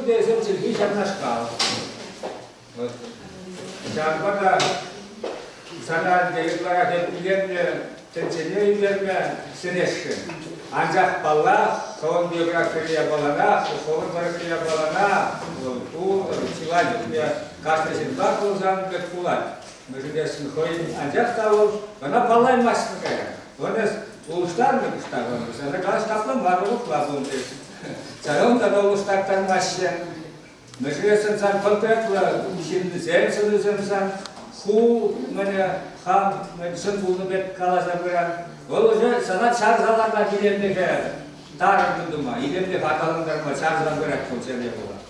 desem Сергей Чернышкал. Вот. Жамбада санар декларация билерне тенцелей билерне сенешкен. Анжақ балла, соғын биография балана, соғын биография балана, бұл силажықпе кастесін бар болсаң бет болады. Мүжіндесін қойын анжақ тауыл, ғана балай масын қайран. Оны ұлыстар ме ұстағын, сәні қалыс таплым бар ұлық лабын дейсін. Сәлім да ұлыстақтан масын. Мүжіндесін сан конкретлы, şimdi сән сан, ху мәне хам, сын бұлны бет қаласа біран. Ол уже санат шарзаларда келемдегі тарындыды ма, елемдегі аталыңдар ма, шарзалар көрек бұл жерде болады.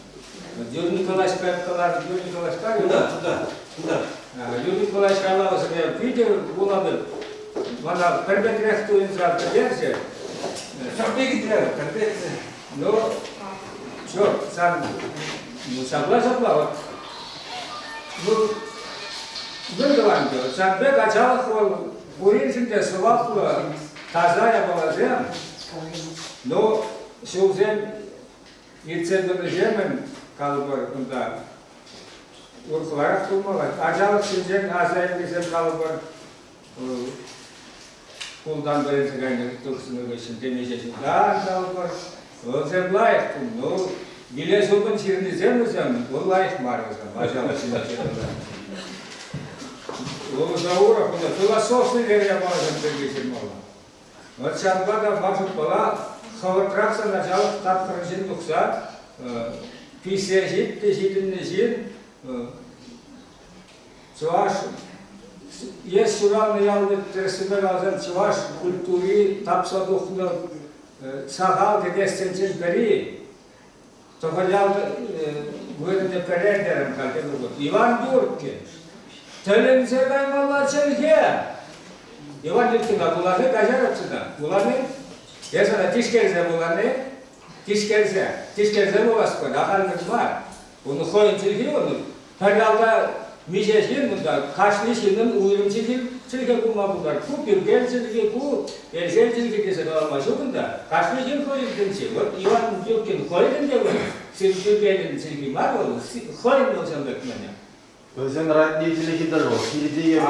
Юрий Николаевич Пепкалар, Юрий Николаевич бар? Куда? Юрий Николаевич Карлауыз видео болады. Мана пербетрехту инстракты берсе. Ну, что, сам, согласен, ну, говорим, сам бег очалых Уринсинде свапла тазая балазем, но шоузем ирцендер жемен калбар кунда урхларах тумала. Ажалык синжен азайын десем калбар кулдан беренсе гайны туксыны гышын темежесин дан калбар. Олзем лайық тум, но билес олбын чирнизем өзем, ол лайық бар өзем. Ажалык синжен. Лозаура, философия я можем приготовить мало. Вот сейчас бада может была хаватракса начала так хорошо духса, писежит, писительный чуваш. Есть суравный ялды терсиберазен чуваш культури тапса духно сахал дедестенчен бери. Только ялды говорили передерем как это будет. Иван Дюркин. Тәлімсе қаймалар шелге. Иван Дюркина бұланы қажар өтсіді. Бұланы, есіна тишкерзе бұланы, тишкерзе боласы қойды. Ақарыңыз бар. Оны қойын шелге, оны пәргалда мешешін, мұнда қашнешінің ұйырым шелге бұлма бұлар. Құп үрген шелге, құп ерсен шелге десе қаламашы бұнда. Қашнешін қойын дінсе. Иван Дюркин қойын деп оны. Сен шелге бар оны. Қойын болсам бәкмәне. Өзен радиоteleki дорог. Килде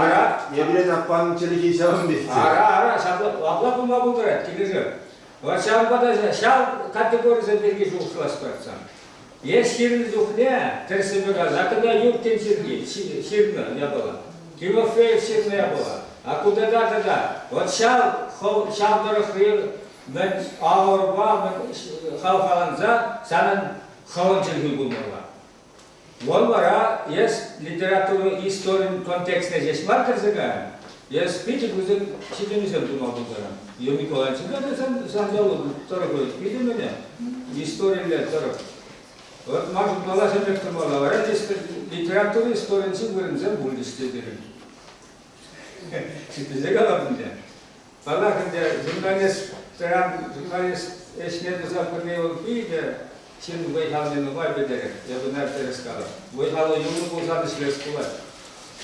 еврей апанчылыгы шабын бит. Ара, шабла, апла бума булдырат, килеже. Вот шаббада шаб категориясы берге жуқсылас барсам. Есть ширны жуқне, терсебега, закада юктен ширги, ширны я была. Тимофеев ширны я была. А куда да. Вот шабдары хрир, мен ауырба, мен халфаланза, санын халанчылгы булмала. Вон вара, есть литература история контекстная здесь маркерзага. Есть пить уже читаемся думал бузара. Юрий Николаевич, это сам делал второй пить меня. История для второго. Вот может была же мало. Вара здесь литература история чего нельзя будет студировать. Это загала мне. Пала когда журналист эшнеде запомнил видео. Şimdi Veyhal'ın var bedere, ya da nerede reskala. Veyhal'ın yolu bozanı şleskolar.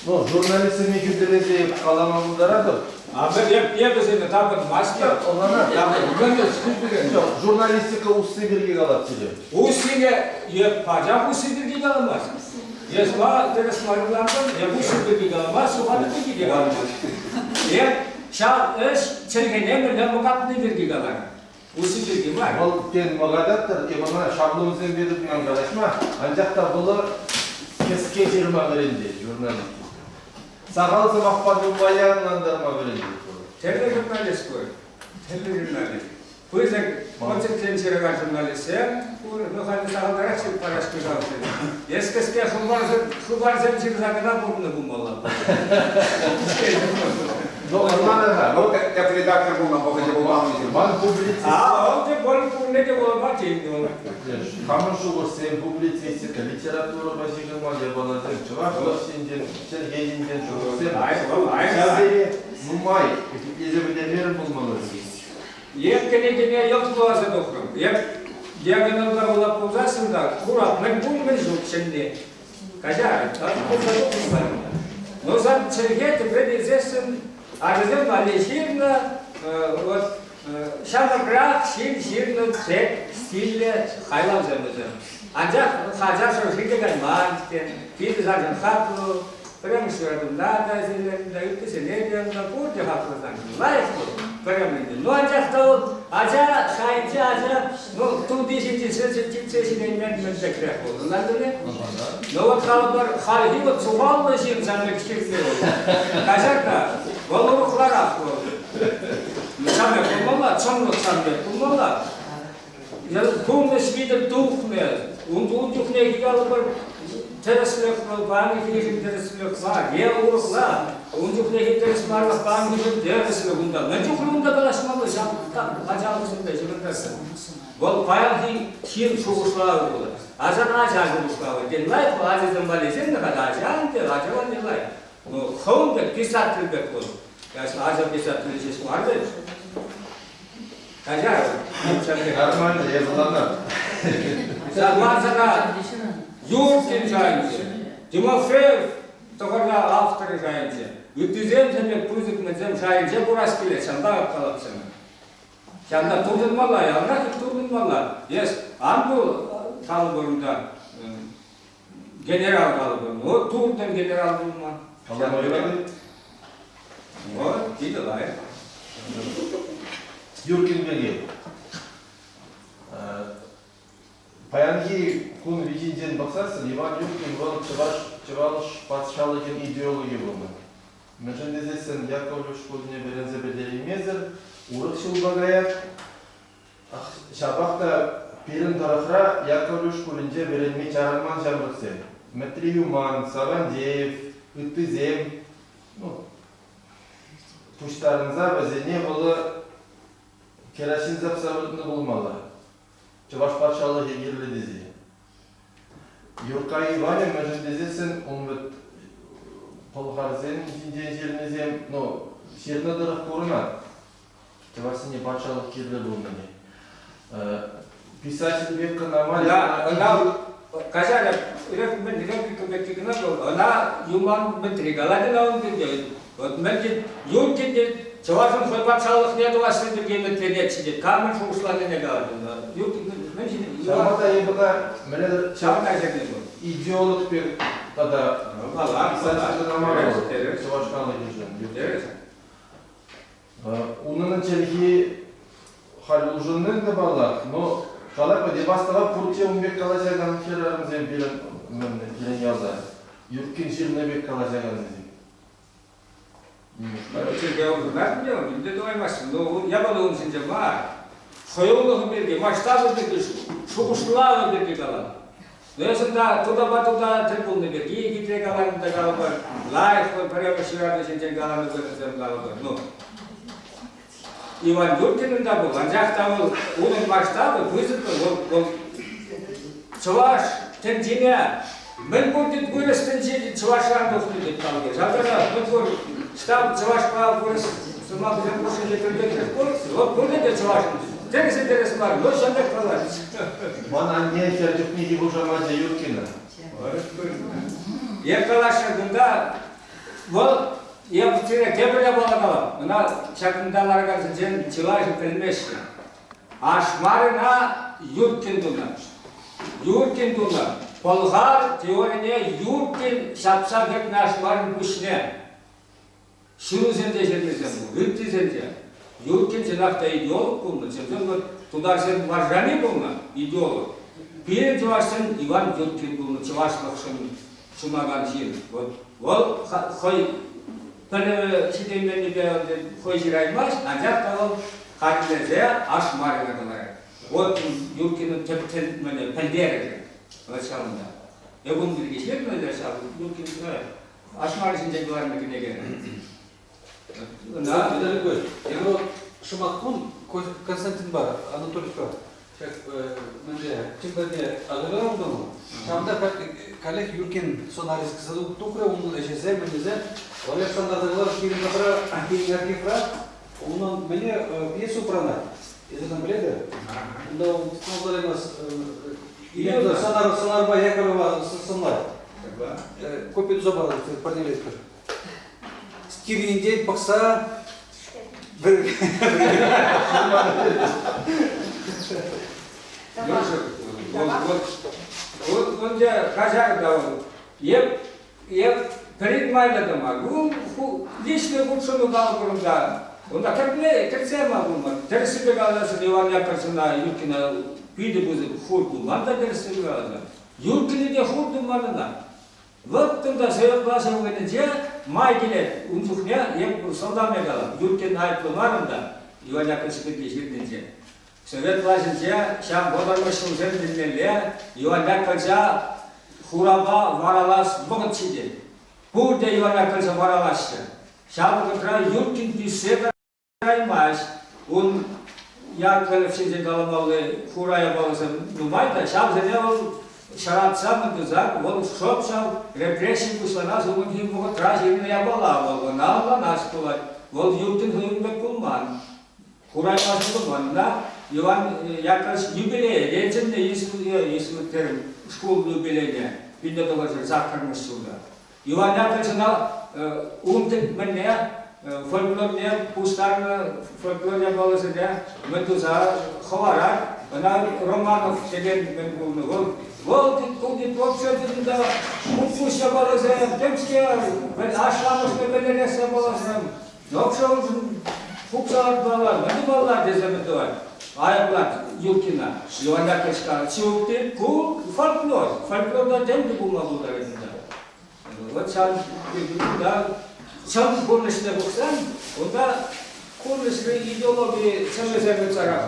No, jurnalistin ikidilezi kalamamıdaradır. Abi ya da seni tabın maske. Olana. Ya ben de sıkıntı. Yok, jurnalistika ussi birgi kalatçılı. Ussi'ne ya pacak ussi birgi kalamaz. Ya sma teres marılandan ya ussi birgi kalamaz, soğanı birgi kalamaz. Ya şah çelken emirden mukatlı birgi kalamaz. Usi birgi var. Ол кен магадаттыр, мына шаблоныңыздан беріп мен қарашма, анжақта бұлы кеске жиырма беренде, журналист. Сағал сымақпадың баянландарма беренде. Тележурналист қой, тележурналист. Көзі концерттен шереген журналист, нұхайды сағалдар әкшіп парашқы қалды. Ескеске хұбар земшік жағына бұрны бұмалап. No, как редактор был на походе бумагу. Ман публицист. Он же более пурнеге воломатин. Хамышу көрсем публицистика, литература башыгырма деп балазым. Чувашов сенден, Сергейден көрсем. Сәздері мұмай, езебедемерін бұлмалар. Еткенегене елт боласы доқырым. Диагоналда олап болсасында, құрап, мен бұл жоқ шенде. Кажа, но за Сергей ты предизвестен, а затем Малеширна, вот, шамаград, ширно, цвет, стиле, хайлам замызым. Ancak kaçarsa şirketten mağaziden bir zaten haklı, premisiyordum da zillerinde yüktüse ne diyorsun da burada haklısın. Layık bu, premiyordum. No ancak da o, aca şahitçi aca, no tu dişinci sesini ben tekrek oldu. Lan da ne? No o kalıplar, halihi o çuvallı şeyim sanmak istiyor. Kaçak da, vallahi kular haklı. Çamlık bulmalı, çamlık bulmalı. Ya kumda spider tuhne, tuhne gigalılar teraslık var, bir teraslık var. Ya urukla, tuhne teras var, bağım gibi teraslık bunda. Mecbur kalaşmalı, acalısında jüründəsin. Vol payalhi kim çoğuşlar olur. Azan acayip çoğuşlar. Denlay bu azizden balezin ne kadar acayip, acayip denlay. No, kavunda pisatlı bir kol. Yani acayip pisatlı bir şey var mı? Acayip. Armağan'da yazılanlar. Zamanında yurtkin jayınca, Timofeev tokarna avtor jayınca, yüktüzem demek puzukmazem jayınca buras bile çanda kalıpsın. Çanda turdurmalar, yanına turdurmalar. Yes, ambu kalıbında general kalıbında, o turdan general bulma. Allah öyle. O değil la. Yurkin Bey. Payangi kun vicinjen baksarsın, Ivan Yurkin был çavaş patşalıkın ideoloji bulma. Mesela dezesin, Yakovlev şkoluna verenze bedeli mezir, uruk şulbagayat, şabakta pirin tarafra Yakovlev şkolunca verilmeyi çağırman jamrıkse. Metri Yuman, Savandev, Ittizem, tuşlarınıza ve zene bolu Keraşin zapsavırını bulmalı. Çavaş parçalı hegirli dizi. Yurkay var ya meclidesin, onvet polharzen cincenjerinizem, no, şirna dırık koruna. Çavaşsın ya parçalı kirli bulmalı. Pisatelь века нормально. Она, казали, ben rekabetlikine doğru. Ona yuman metrikalar da onu diyor. Belki yurt gitti. Çavaşın soybatçalık ne doğasını bir yemetleri yetişecek. Karmın soğuşlarına ne kaldı? Yurt gitti. Şamata yılda meledir. Çavaşın bu. İdeolog bir tada. Vallahi Pisatelь normal olur. Evet. Çavaşkanlık yüzünden. Evet. Onun çeliki hal uzunluğun da bağlar. No, kalak ve debastava Purtya umbek kalacağından kirarımız hem bilen yazar. Yurtkin şirine bek kalacağından bizim. Çünkü ben biliyorum, bir de doymazsın. Yabalığın içinde var. Soyuluğun bir maçta bir şokuşluğa bir kalan. Dolayısıyla tuda tribunlu bir iyi gitre kalanında kalıplar. Layık ve premişirada içinde kalanı bir kalıplar. Ivan Yurkin'in de bu. Ancak da onun maçta bu fızıklı. Çavaş, temcine, ben burada görüştüğünce çavaşlar dokunu deyip kalıyor. Zaten bu ştab çavaş bağlı burası. Sonra bizim kurşun getirdik koyuyoruz. O burada da çavaşın. Teresi var. O şanda kalır. Bana anne tercih mi gibi uzamanca Yurkin'e. Yakalaştığında bu yaptığına tebrile bağlı. Buna çakındalara karşı çılaşı bilmez. Aşmarına Yurkin durlar. Yurkin durlar. Polgar teorine Yurkin şapsak hep naşmarın kuşne. Şunu sence şeylerden bu. Hüttü sence. Yurkin çınakta ideolog bulma. Çünkü tudar sen varjani bulma. İdeolog. Bir çavaşın Ivan Yurkin bulma. Çavaş bakışın şunagan şey. Ol koy. Böyle çiğdemlerini bir koy jiraymış. Ancak da o karinleze aşmarına kadar. O Yurkin'in tepten pendere. Açalımda. Egun bir geçmek mi öyle şahı? Yurkin'in aşmar içinde güvenmek ne gerek? Да, недалеко. Его Шумакун, Константин Бар, Анатолий Бар. Как менде, чемпионе аграром дома. Шамда коллег Юркин сонарис кызыл тухра, он эшезе, менезе. Александр Ширин Кабра, Аргифра, он мне пьесу прана. Издан бледа. Да, сказали нас. Или сонарба Яковлева сонар. Копию забрал, парнелетка. Стиринде бакса Вот кажар да он. Еп предмайда мар. Лично лучшую галгурда. Он кертсема булмар. Терсибе галасы Иван Яковлевна Юркина виде буз хурду. Манда терсибе галасы. Юркины де хурду мана. Вот туда север класса угоднее май келет. Унчухня еп солдаме гала. Юркин айплы марында. Иван Яковлевна деширденже. Совет классынча шам бодармышын зердинеле Иван Яковлевна хураба варалас богат сидел. Burada Иван Яковлевна вараласчы. Шам кытра Юркин писсе раймаш. Он Яковлев сидел галамалы хурая баласым думайда. Шам зене ол шаратса мындызак. Он шоп шам репрессия кусланас. Он хим богат ражирина ябала. Он алла нас кулать. Он Юркин хымбек кулман. Хурай масылыманда Иван Яковлевич юбилей, реченде исмуттерим школ юбилейне, бинде доғажыр зақырмыш суда. Иван Яковлевична умтек менне, фольклорне, пустарны фольклорне балысыда, ментуза ховарак, ана Романов деген мен болны. Ол куди топша дында, мукуша балысы, темске, ашланышны белересе балысым. Нокша Фуксалар балалар, мені балалар деземді var. Ayaklar Юркина, Иван Яковлевичка, Чеуктен, бұл фольклор. Фольклорда демді болма бұлдар едінде. Вот çal konusunda baksan, onda konusunda ideoloji çözümü çara.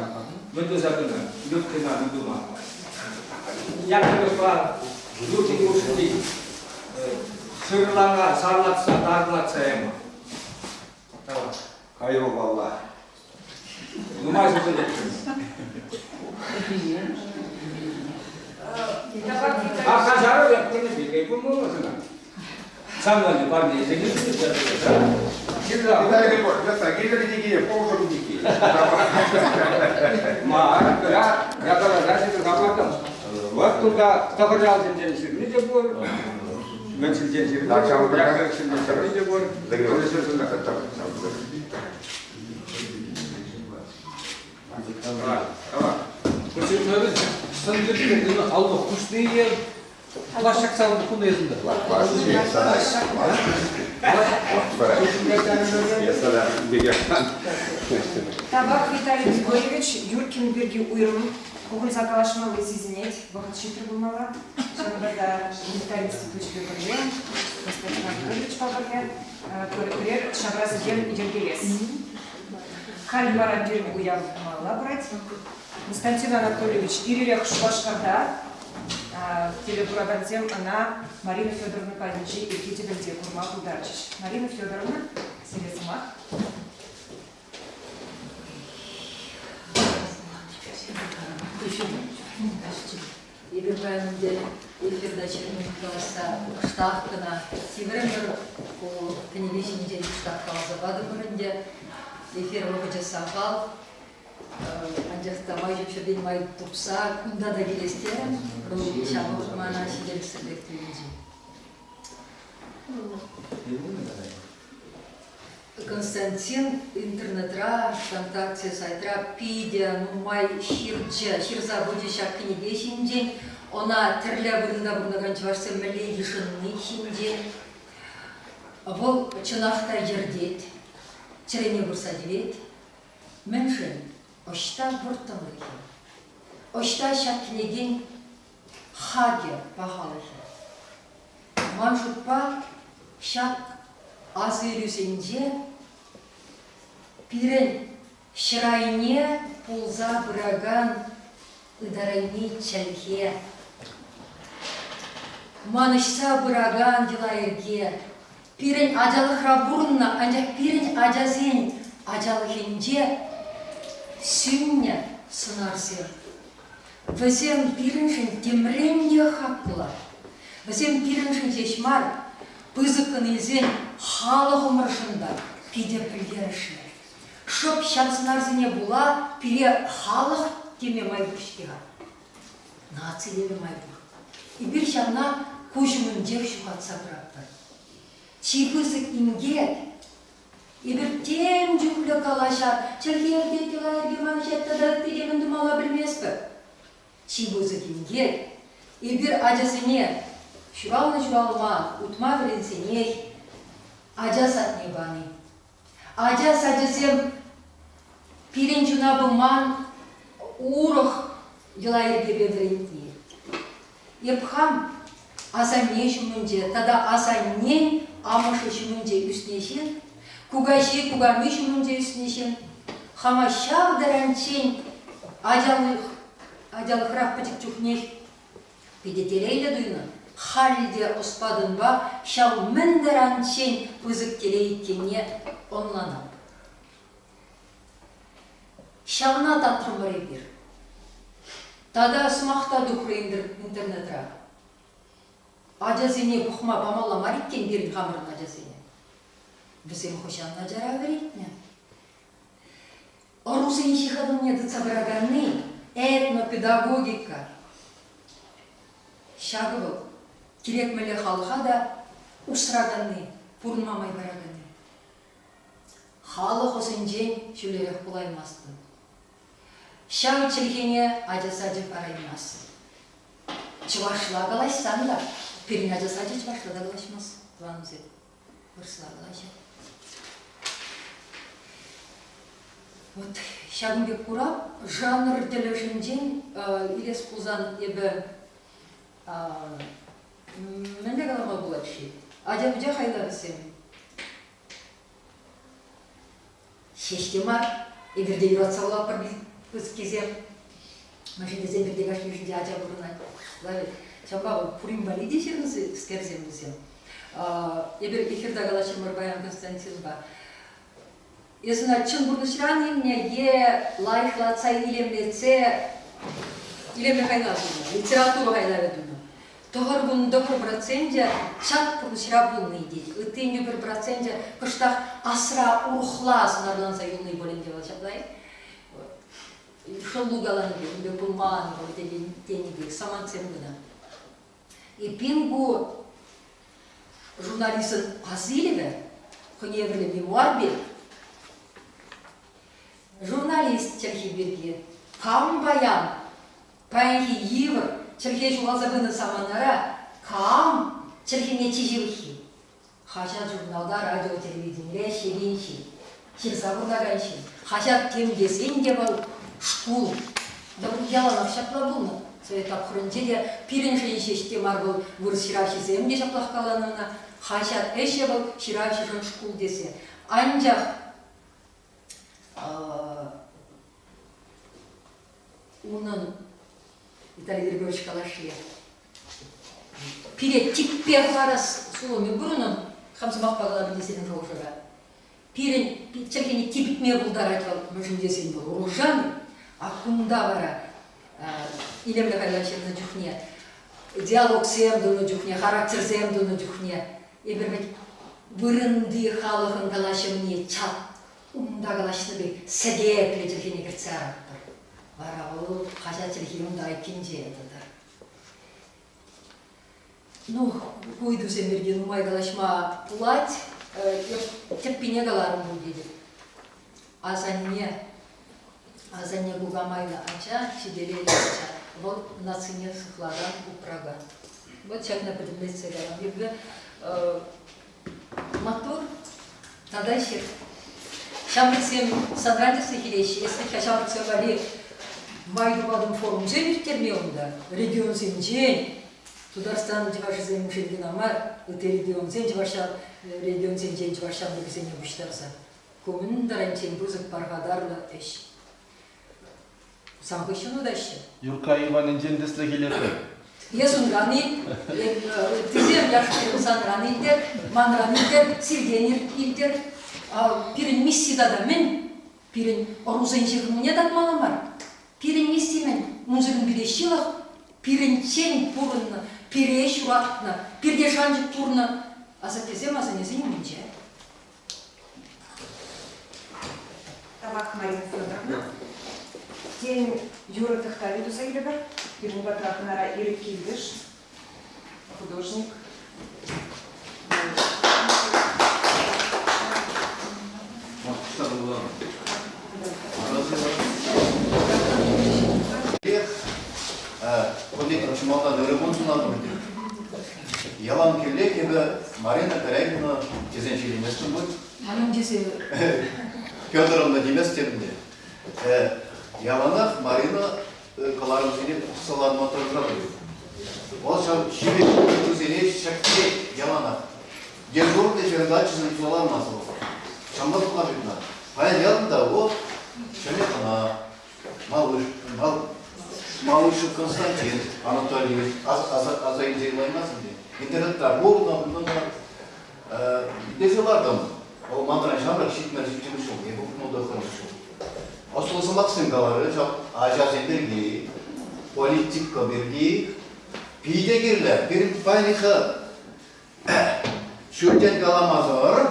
Bunu zakına, Юркина Müduma. Yakovleva, Юркин konusunda sırlanga, sarlatsa, darlatsa ema. Tamam. Hayır vallahi. Numaz edecek. Kaçarı yaptığını bilmeyi bu mu olsun? Sanmadı pardon, zekisi de Bir daha rekord. Mesela geliri diye poğuşu diki. Mağar, ya kadar dersi kapattım. Vaktunda takacağız incelisini ne de bu? Ben incelisini. Akşam bırakın. Ne de bu? Görüşürüz. Tamam. Почему санкции алды вкусные, плашек салды кунезінде. Табак Виталий Григорьевич, Юркин Берги Уйрым, Кугуль Закалашмалы Сизинет, Вахат Шитр Бумала, Шанбада Виталий Цветуч Бергеле, Константин Анатольевич Павловне, Курер Шабраз Ген Идергелес. Кальмара Берг Уяв Мала, Константин Анатольевич Ирилек Шубашкарда, телебураганзем она Марина Федоровна Паничи и Кити Бенде Курма Ударчич. Марина Федоровна, Селецма. Егерменде эфирда черненькаласа штахтына сибремер о телевидении штахталса бады бүрінде эфир оқыжы сапал анжақта майжып шөден май тупса кунда да келестен бұл шамы мана шиделісілік телевидение. Константин интернетра, ВКонтакте сайтра, пидя, май ширза будешак книге шинден, она терля бұрында чувашса мәле ешінні шинден. Бұл чынақта ердет, черене бұрса девет, меншін ошта бұртымлығы. Ошта шак книген хаге бағалығы. Маншутпа шак аз үйресенде пирен шырайне пулза бұраган ыдарайне чәлге. Манышса бұраган дилайырге. Пирен ажалық рабурынна, анжақ пирен ажазен ажалықенде сүнне сынарсы. Візем пиреншін темренде хаққыла. Візем пиреншін зешмар пызықын елзен халық ұмыршында пиде білгеріші. Шоп шамсынарзіне була пире халық теме майбүрштеға. Нацилері майбүр. И бір шамна көшімін жер шуқатса бұрапты. Чипызық ингет. И бір тем жүклі калаша. Чәргерде телайырге манышетті да пиде мінді мала білмес бі. чибызы кингер, и бир ажасыне журалма, утма вренсеней, ажас от небаны. Ажас ажасем пирен жунабыман урох елайырге бедрентни. Епхам асанне шумунже, тада асаннен амышы шумунже үстнешен, кугаши кугами шумунже үстнешен, хама шавдаранчен ажалыхрах пытик чухнех педетелейле дуйна, халде оспадынба шау міндіранчен пызык телейкенне онланап. Шавна татрымыры бир. Тада смахтады құрайындыр интернетра. Ажасыне бұқма бамаламар еткен берін қамырын ажасыне. Бізем хошанна жара беретіне. Орусың шихадыне дыцабырағаны этнопедагогика. Шағы бұл. Керекмелі халға да ұсырағаны, бұрынмамай барағаны. Халық осын жен шөлерек бұлаймастын. Шау челхене ажасаджы параймас. Чывашла қалайсан да, перін ажасаджы чывашла да қалашмас. Туанымыз еді, бұрсыла қалайшы. Вот, шағынбек құрап, жанр тілі жінден илес құлзан ебі менде қалама болады шей. Адя-бұдя қайда бісем. Шештемар, ебірде юратсаулап бар біз кезем. Машинде земберде қашын үшінде адя бұрын Шамбағы пурим бали дешеріңізі скерзем бізем. Ебір эфирда қалашым Баян Константинова. Есіна чын бұрнышыран емне лайфлаца илемлеце, илемле қайнасыны, литература қайнаведуны. Тоғыр бұны 1% чат бұрнышыра бұлны дейді. Үттейінде 1% күштақ асыра ұрықла сынарланса юлны бөленде бол шаплай. Шылу қаланы бе, бұлманы бол тенеге, саман цемгіна. Епингу журналистын Азилеве, хыневерлі мемуар бе, журналист Черхиберге, Кам Баян, Паянхи Йывыр, Черхе Жуғазабыны саманара, Кам Черхене Чижевхи. Хашат журналда радио телевидение шегенши, Ширсабырнаганши, Хашат темдесен де был шкул. Да бұл яланақ шапла бұлны. Советап құрынжеде пиреншен шеште мар бұл вырс шираши земде шаплақ қаланына, Хашат әше бұл шираши жын шкул десе. Анжақ Унын Виталий Григорьевич Калашия. Пире типпе қарас сұлымы бұрынын қамсымақ бағалабын десенің жоғыжыға. Пирен чәркені типпме бұлдар айтыл мүжін десен бұл ұружан, ақымда бара илемлі қайлашырны жүхне, диалог сәмдіні жүхне, характер сәмдіні жүхне. Ебірмет бұрынды халығын қалашымне чат. Умда қалашыны бек сәгеплі жүргені кіртсі араттыр. Бара ол қажа жүргені ұнда айкенже едіdir. Ну, көйді сәмерген ұмай қалашма пулать, теппене қаларым бұл деді. Азанне бұғамайлы ача, шеделелі ача. Бұл нацыне сұқладан ұпрага. Вот чакна предместсе қалам. Ебі мотор, тада шер. Шамрыксем садранжысы келеші, если шамрыксем али майдубадың форум жемірттерме онда, регион сен жен, Тударстан жевашы зен мүшелген амар, өте регион сен жен жевашамды бізене бұштарса. Көмін даранчен бұзып барғадарлы әш. Саңғышыны да әші. Юрка Иванын жендесілі келеді. Есін ранин, тізем яшқырын сан ранилдер, ман ранилдер, сирген илдер, пирин миссида да мен, пирин орузын жығымыне датмаламар. Пирин миссимен, музырын билешилық, пирин чен пурынны, пире шуратны, пирде шанжық пурны, азатезем азанезін менже. Табак Марина Федоровна. День Юра Тахтавиду Загребер, Ирина Батрахнара Иры Кильдыш, художник. Ябан келе кебе Марина Карагина тезенчилеместин бу. Анын жесе Федоровна демес тебінде. Ябанах Марина каларымызыне кусалар моторжа бу. Ол шибет күзене шакте Ябанах. Дежурный жердачысын суаламасы. Шамбат кабитна. Паян ялында о шеметана Малышев Константин Анатольевич азайдайлаймасын де. Интернетта болуна бұндан дезелардым. Ол мандран шамрак шитмер жимшыл, ебукнуда хорошо. Осылысы Максимгалары ажазен берги, политикка берги, пидегерлер, бір пайнихы шүрден каламазыр,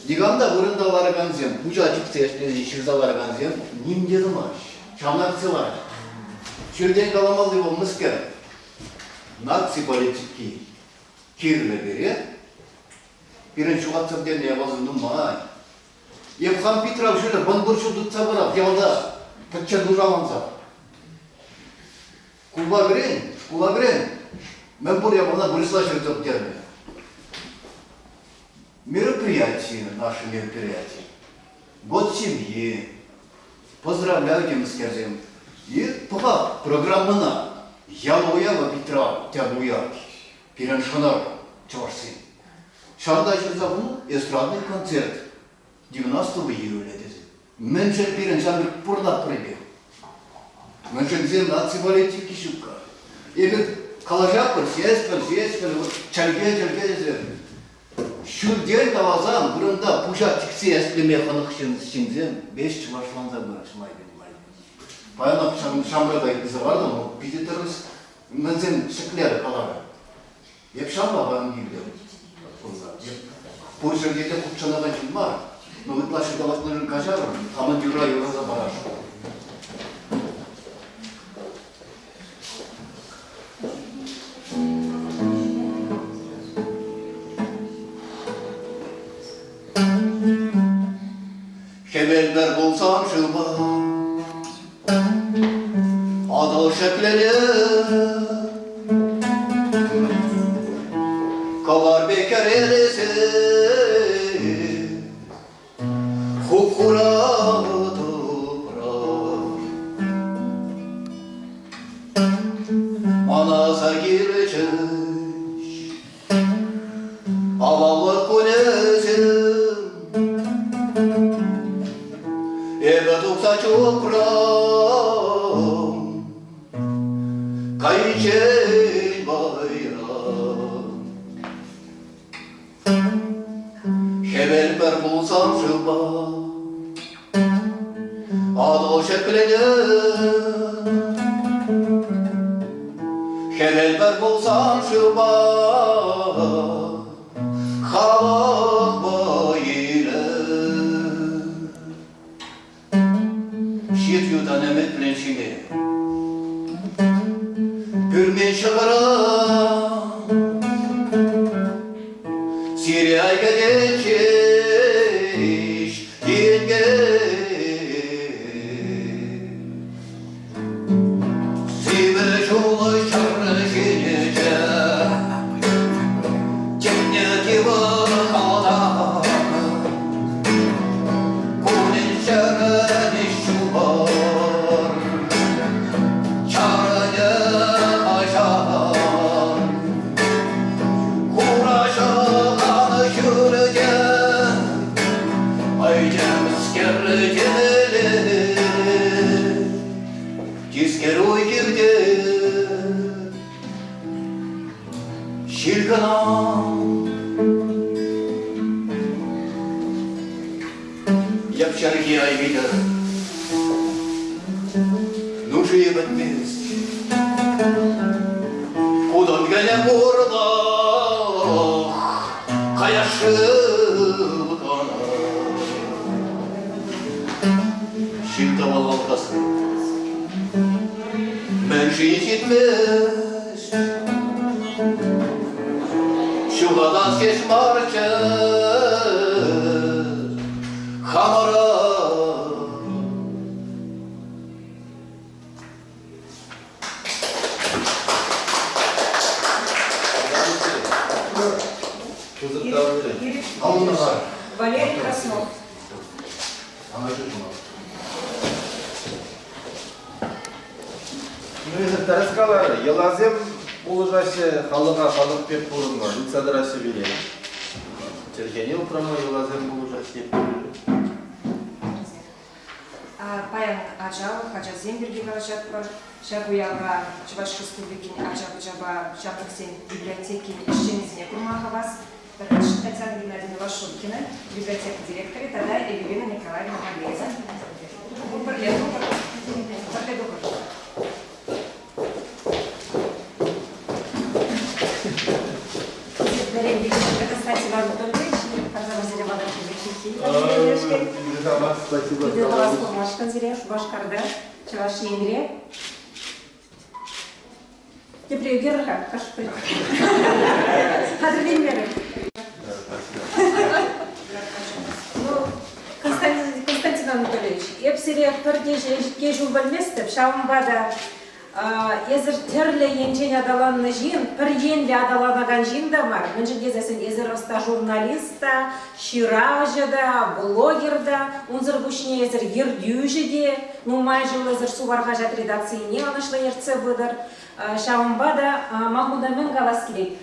диганда бұрындалары ганзен, пужа жиптешті шырзалары ганзен, нимдеді маш, шамнакцылар. Шүрден каламазы бол мыскер, наци политикки кирлі бере, бірінші уақытсырден ябазын нұмай. Епхан Петров шөлі бандыршы дұтса барап, ялда патча дұжаланса. Кула грен, мен бұл ябана бұрысла жүртіп дерме. Мероприятия, наши мероприятия. Год семьи. Поздравляю тебя, скажем. И пока программана Ялуява Петра Тябуя Пиреншанар Чорси. Шанда Черзавну эстрадный концерт 90 июля. Меньше Пиреншанар пурна прибыл. Меньше где нации политики шутка. И говорит, калажапыр, сеспер, чальге. Шүрден калазан, бұрында пужа тіксе әсілеме қанықшын ішінден 5 чывашланза бұрашмай бедімайды. Паяна шамрада езі барды, но пизитеріс мүнзен шіклері қалары. Еп шамла баған кейлер. Пойшырдеті құтшанаған жын бар, но ұтлашы қаласының қажарым, тамын юра юраза барашы. Kemerler bulsam şılma Adal şekleri Kavar bekar elesi Hukura toprak Manasa girecek Avallık kulesi Ebe tuksa çokram Kayıçel bayram Hevel per bulsam şılba Adal şeklenir Hevel per bulsam şılba Halak bayılır Şiit yudan emet bilinçini Gülmen şıkıram Siriyay geçiş Yenge Sivri şulu şarı şinece Cenneti var kalda Kunin şarı nişu var Çarı aşar Kuraşa kanışırken Aycem iskerceli Ciskeroy girdi Şirkanam Yapşarki aybidir Nuşiyet mis Kudan gene burada Kayaşık ana Şirta vallalkası Ben şey gitmez Şu kadar ses marçı Hamara Кузовтағы береді. Алынға. Валерий Краснов. Аңайшы жұмақ. Мезір тәріскалары, елазем болужашы халыға халық пек бұрынға, лицадырасы береді. Чергене ұпрама елазем болужашы еп береді. Паян Аджалов, Аджа Земберги галажат бар. Шагуяға Чуваш Республикин Аджабы Жаба Жапықсен библиотеки ишченізіне күрмаға бас. Татьяна Геннадьевна Шумкина, библиотека директора, тогда Елена Николаевна Малеза. Это, кстати, Иван Анатольевич, Арзамазеля Мадам Спасибо. Видеолавас Курмашкан зире, Башкарда, Чаваш Енгре. Теперь Герха, Кашпри. Хадрвинмеры. Константин Анатольевич, я всере кежу бальместе, шаумбада, езер терле енчен адаланны жин, пір енле адаланаган жин да бар. Менжі кезесін езер оста журналиста, ширажыда, блогерда, унзыр бушне езер ердюжеде, ну майжы езер суварға жат редакцияне анышлы ерце бұдыр. Шаумбада Махмудамен галас керек.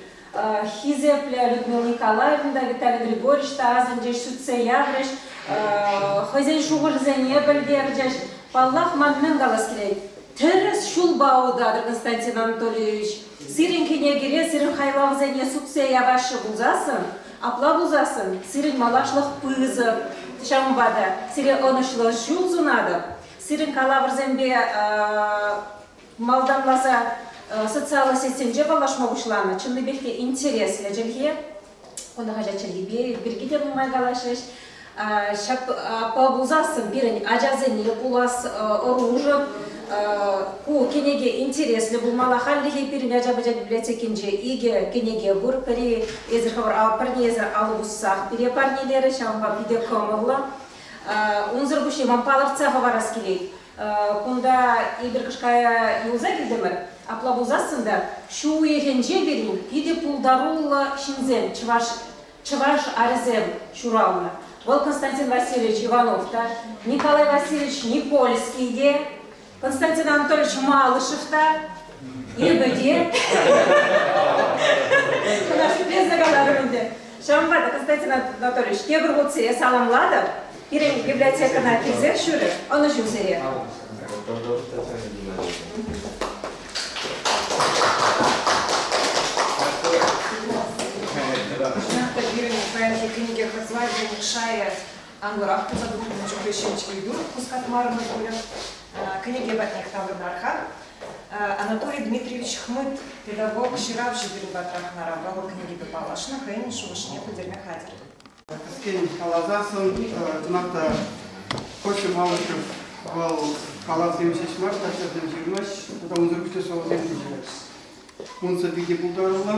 Хизепля Людмила Николаевна, Виталий Григорьевич, Тазандеш, Суце Явреш, хозяин шуғырзене білдердеш, Паллах Маммен галас керек. Терес шулбаудадыр Константин Анатольевич. Сирин кенегере, сирин хайлавзене Суце Явашы бұлзасын, апла бұлзасын, сирин малашлық пызып, Шаумбада, сирин онышлы жулзунадыр, сирин калаврзенбе малданласа социалы сетенже балашма бұшланы, чынды бекте интерес ләжелге, оны ғажа чәлгебе, біргеде мұмай қалашыш, по бұлзасын бірін ажазыне бұлас оружып, ку кенеге интереслі бұлмала халлиге бірін ажабыжа библиотекінже иге кенеге бұр, пірі езір қабыр парне езір алып ұссақ, бірі парнелері шамға биде көмірлі, ұнзыр бұшы мампаларцаға барас келейді. Кунда ибіркішкая юлза келдімір, апла бұлзасында шу еренже берін, пиде пулдарула шинзем, чываш арзем шурауна. Бұл Константин Васильевич Ивановта, Николай Васильевич Никольскийде, Константин Анатольевич Малышевта, ебеде. Наши безнагаларымынды. Шамбада Константин Анатольевич, кебір бұтсыре саламладыр. Ирен библиотекана кезер шүрі, оны жүзере. Шынақта бірін бәлі кенеге қырзылайды шайы аңғырақ тұзадығын жүгрешенчігі үйдің құскатмарымыз бөліп. Кенеге бәтнек таврын архан. Анатолий Дмитриевич Хмыт, педагог, ширав жібірін батрахнара, балы кенеге бәпалашына, қайын шуышыне көдерме хадер. Кескен қалазасын, тұнақта Қошы Малышев бұл қалаз демшеш мар, тәшерден жүрмеш, бұда ұнзыр күшті сол земді жүрмеш. Мұнсы биде бұлдарылы,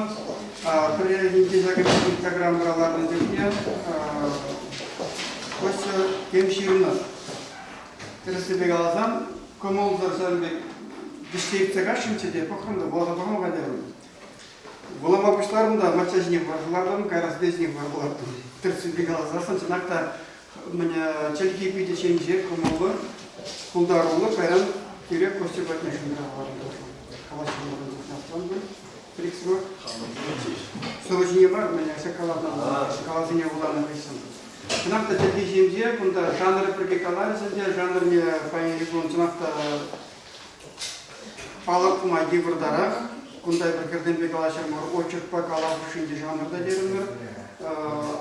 бірінде жәгі Инстаграм бұраларын зерге, Қошы демшеріні. Тірісібек алазан, көмол заржанбек біштейіп цегашынчеде, пұқырында болға бағымға дәрім. Бұлама бұшларында мачажнек барғылардың, кайразбезнек барғылардың. Тірісібек алазасын, жинақта челги пиде ченже көмолы, құлдарулы, қайран керек көстер бәтіне шындыра барында. Қалашылығын нафтанды, приксуы. Соғышыне бар, қалазыне ұланы қайсын. Жинақта челги ченже, бұнда жанры бірге қаларысында, жанрыне пайын регуын жинақта палық мәге бірдарақ, күндай бір кірденбе қалашырмыр, очықпа қалақ үшінде жанрда дерімір,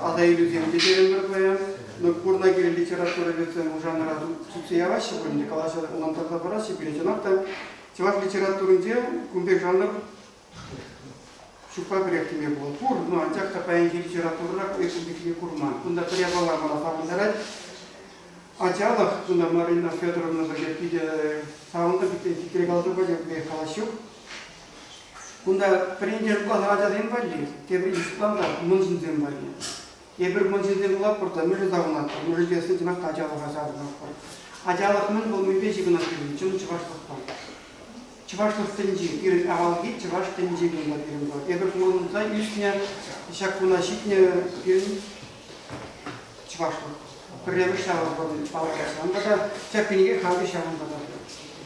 адай иллюземде дерімір қаян. Но курна гири литература вецем жанра суцияваще бөлінде қалаша ұлантарда барашы бережанақта чевак литературынде күмбек жанр шупа біректіме болды. Кур, но антяқта паянги литературарақ өкімбекіне курман. Күнда приябалар мана сағындарай. Ачалық, күнда Марина Федоровна бірге пиде сағынды бітен текрегалды бөлек қалашық. Күнда приндер бұлан ажаден бәлі, кебір испланда мұнжынден бәлі. Ебір мұнженден бұлап бұрда мүлі дағынатты, мүлі десін жинақта ажалық ажадығын қор. Ажалық мүн бұл мүнбе жігін атылы, чыны чығаштық бар. Чувашlık tenci, irin avalgi, Çuvaş tenci bunlar irin var. Eber kullanımda üstüne şakuna şikne irin Çuvaşlık. Birlemiş şahı bağırgasından da çapiniye kalbi şahında da.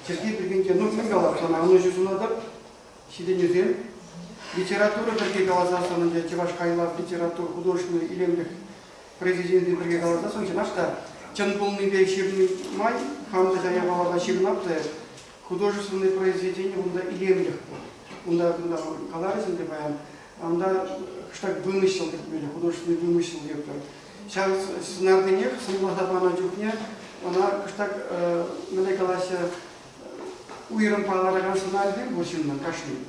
Çirki bir gün nukmin kalap sana, onun yüzüne de şidin yüzün. Литература бірге қалаза сонында Чуваш Кайлав литература художественный илемдік президенті бірге қалаза сонда нашта Чанбулный бек шебный май хамда жая балаға шебнапты художественный произведение онда илемдік онда қаларызын деп аян онда штак вымысел деп бөлі художественный вымысел деп тұр сейчас снардынек сымласа бана жүкне она штак міне қаласы уйрым палараған сценарийден бөлшіннен кашный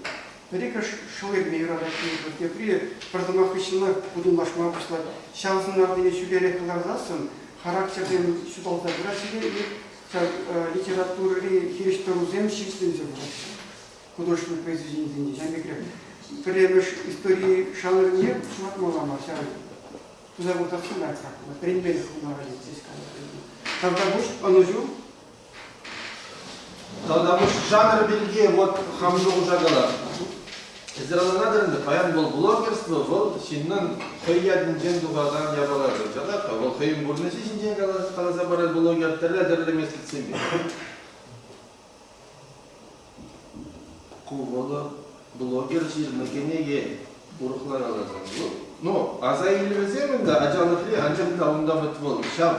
Рика шуырмей радостный, где при продумахищенных удумашма пошла. Сейчас на дне сюбере клазасын, характерден сюдалда бросили и литературы хиристору земщикствен забрать. Художественное произведение, я не говорю. Прямо истории жанра нет, шматмала мася. Туда вот отсюда как, пример хуморали здесь как. Когда будешь, анужу. Тогда уж жанр белге вот хамжу ужагала. Израилнадырында паян бол блогерство, бол шиннан хойядын жен дугадан ябалады. Жада бол хойын бурнасы шинжен қаласа барат блогердерде дерлемес кетсенбе. Куволы блогер жирмекенеге урухлар алазан. Ну, азайылмеземін да ажалықли анжым таунда бит бол. Шам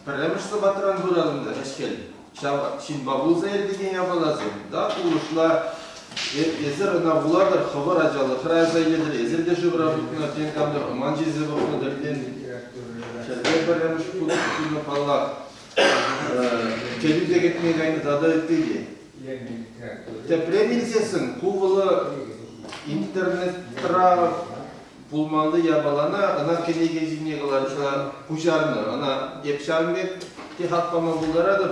пәрәмішті батыран бұралымда әшкел. Шам шин бабулзайыр деген ябалазын. Да, урушла Ezer ana bulardır xabar acalı, xırayza yedir, ezelde şıbıra büküne tenkamdır, mancize büküne derden şerber baryamış kulu palla kelibde gitmeye gaynı tada ettiydi. Tepreminsesin, kuvulu internettra bulmalı yabalana, ana kenege zimne kalarça kujarını, ana epşarmek ki hatpama bularadır.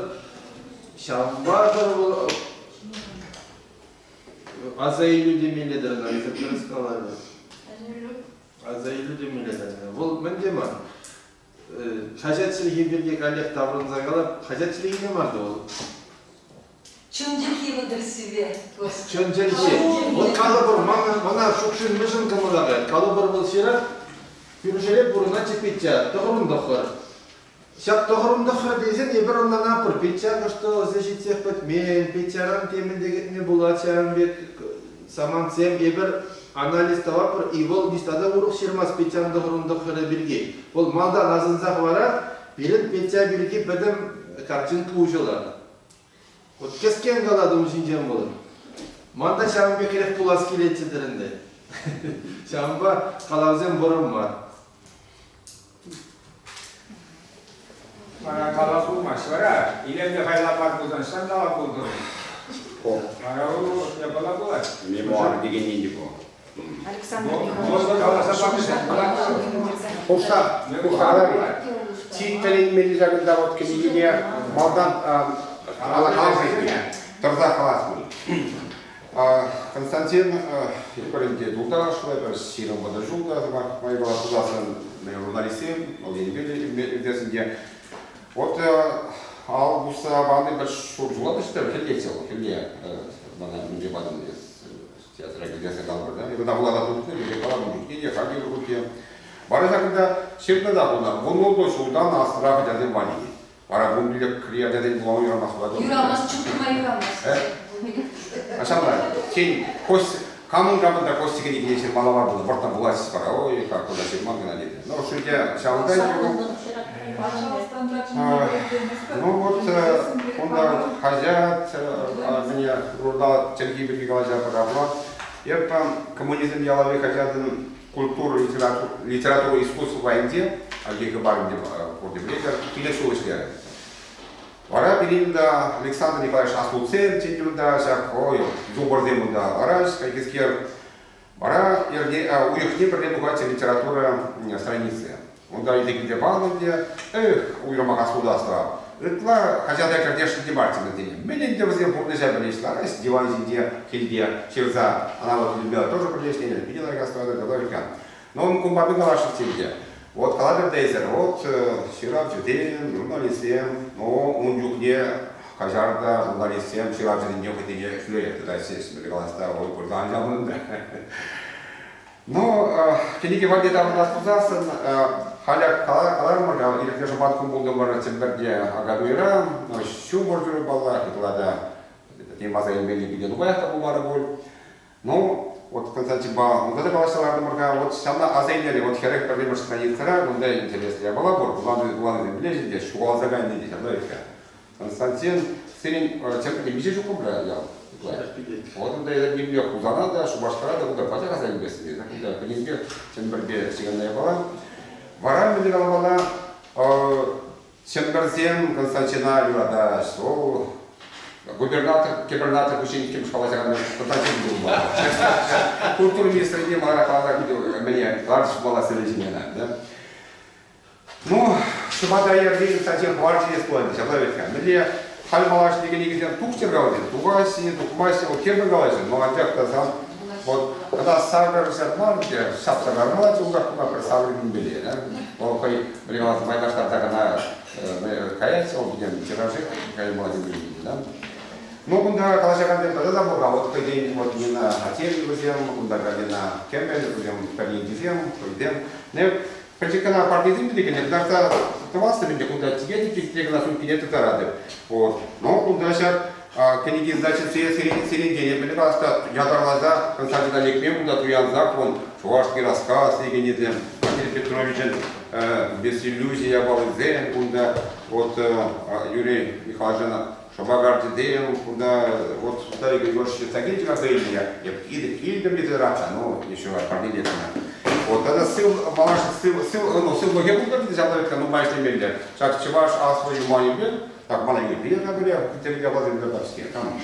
Şambardır Azaylı demelidir, izletmeniz kalardı. Azaylı demelidir. Bu mende mi? Hacetçiliği birge kalyak tavrınıza kalıp, hacetçiliği ne vardı o? Çöncek yılıdır size. Çöncek şey. O kalıbır, bana şukşun mışın kımılağı. Kalıbır bul şirar, yürüşelep buruna çıkıtça, doğrum doktor. Şap doğrum doktor deysen, eber onda ne yapır? Petça kışta zəşitsek bitmeyen, petçaran teminde gitme bulaçan bir samansem, eber analiz tavapır, evol listada uruq şirmaz petçan doğrum doktora birge. Ol maldan azınzaq vara, birin petça birge bedim karçın kuşular. Ot kesken kaladım şincan bolun. Manda şamın bekerek pulas kiletçidirinde. Şamba kalavzen borum var. Bana kala bulmaz var ha. İlemde haylamak buldun, sen daha buldun. Bana o yapala bular. Memoir деген ненде bu? Александр Bozda kalasa bakmışsın. Olsa, çiğ telinmeli жағында вот кенегене малдан ала қалып кеткен. Тұрда қаласың. Константин Егорович Дулта шулай бір сиром года жулда, моя была тузасын журналистем, ол елдесінде. Вот августа баны бір шур жулады işte, келдесел, келде, бана мүнде бадым дес, театра келдесе қалбыр, да? Ебі дағылада тұрдың, ебі қаламын жүкене, қағи үргіте. Бары жағында шерді да бұлда, бұл олды шулдан астырақ жаден бани. Бара бұл білек крия жаден бұлауы юрамасы бады. Юрамас, чүктіма юрамас. Ашамда, сен камын жабында костиге деген сен бала бар болды, бұрттан бұлайсыз бара, ой, как куда сен маңына деді. Ну, шүйде шауында ну вот, онда хажат, мне рурда черги бірге қалажа бұрамла. Епа коммунизм ялавы хажатын культуру, литературу, искусство вайнде, алгега барынде көрдебілетер, келесі өшілері. Вара беремда Александр Николаевич Аслуцен, тендюрда, ой, зубордемуда, араш, кайкискер. Вара уехне проблемугация литература страницы. Он да идегінде балынде, уйрама государства. Ытла, хотя да, конечно, дебаты на день. Менен де возле бурдежа білешті, арас, диванзинде, келде, черза, она вот любила тоже прилештение, видела государства, да, но он кумбабы галашек телде. Вот Калабер Дейзер, вот Ширав Джудеем, журналистем, но он югне кажарда журналистем чилажын не хотели флюет, да, сесть, мелигаласта, ой, бурдан jamında. Ну, кенеге валде да у нас тузасын, халя калармыр, илekte жабат кум булды бар темберде агадуира, şu боржуры балла, итлада темаза ембели биден убайта булары бол. Ну, вот Константин Ба, вот это калашаларды мырга, вот самна азайлери, вот херек проблемы страницара, онда интересная была бор, главный ближе, шугал загайный здесь, одно это. Константин Сырин, тем не менее, что купля, я. Вот это я не мог узнать, да, что башкара, да, куда потяга за небес, да, куда понембе, Чемберге сиганная была. Вара мне была, Чемберзем Константина Юрада, что губернатор Кучинским школа загадывает, Константин был. Культурный министр не мара калада меня, ладно, была средина, да. Ну, чтобы да я видел, кстати, квартире склонить, а ловить как. Мне хальмалаш негативно тухтер галазин, тугаси, тухмаси, вот кем галазин, но отдельно сам. Вот когда савер взят марке, шапса гармала, туга куда представлен били, да. Вот кой бригада майна штата kana каяться, он где тиражи, кай молодым били, да. Ну, куда калашакан да да бога, вот кой вот не на отель взял, куда на кембель взял, кой взял, кой не Причина партизм двигания, потому что товарство люди куда тебе теперь на сумке нет это рады. Вот. Но куда сейчас книги значит все середине были просто я дорваза Константин Олегович куда туян закон, чувашский рассказ Легенидзе, Василий Петрович без иллюзий я был зен, куда вот Юрий Михайлович Шабагардидеем, куда вот Старый Григорьевич Сагильевич Газелья, я фильм литература, ну еще параллельно. Вот это ссыл логику как нельзя ловить, ну майже миллер. Шаг чуваш а свою мою бед, так маленький бед, я говорю, ты меня возьми на баске, там.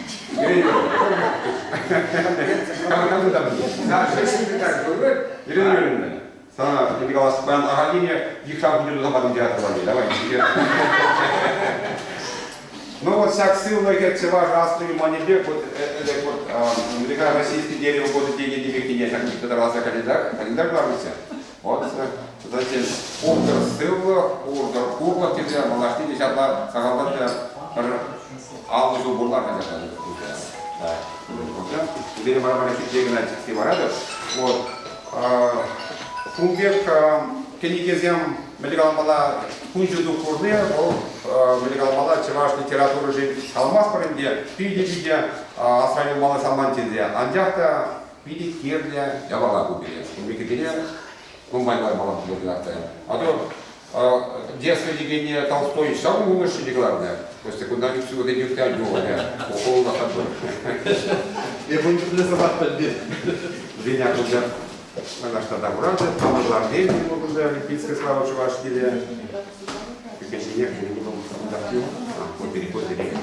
Там там. Да, что так говорит? Ирина, сама Николай Пан Агалине, их там будет замадом театра, давай. Ну вот всяк ссыл логик чуваш а свою мою бед, вот это вот американский российский дерево года деньги девяки нет, как никто давался календарь главный. Вот, затем ордер ссылы, ордер курла, тебе малашти, здесь одна сагалдата алузу бурлар хотят. Да. Теперь мы будем чуть играть в Севарадов. Вот. Кумбек кенигезем медикал мала кунжуду курне, медикал мала чеваш литературы же алмаз паренде, пиди асрами мала самантизе, андяхта пиди кирля, я вала купили. Кумбек кирля, кумбайлар мала купили. А то детское легение Толстой сам умышленник главное. То есть куда-нибудь всего эти втягивали, укол на ходу. Я буду рисовать подбег. Виня куда наш тогда брат, а мы главные могут да олимпийская слава Чувашии. Как если ехали, не было там вот переход или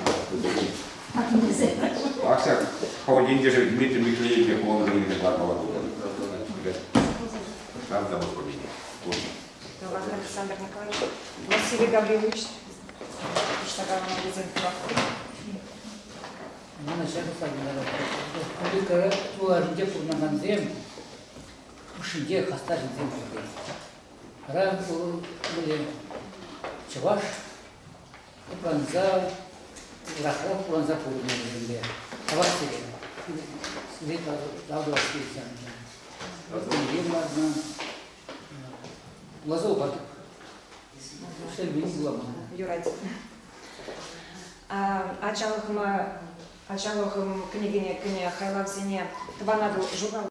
а всяк один держит Дмитрий Михлеев, он уже не главного года. Там да воспоминания. Александр Николаевич, Василий Гаврилович, что там на Mana saya sahaja ada. Kalau tuan dia pun nak zem, mesti dia khastar zem juga. Karena tu boleh cewas, pulanza, rakah pulanza pun dia. Cewas sih, sih tahu sih macam. Dia mana, lazu batu. Saya bingung lama. Юрать. Ачалыхым княгиня Хайлавзине Тванаду журнал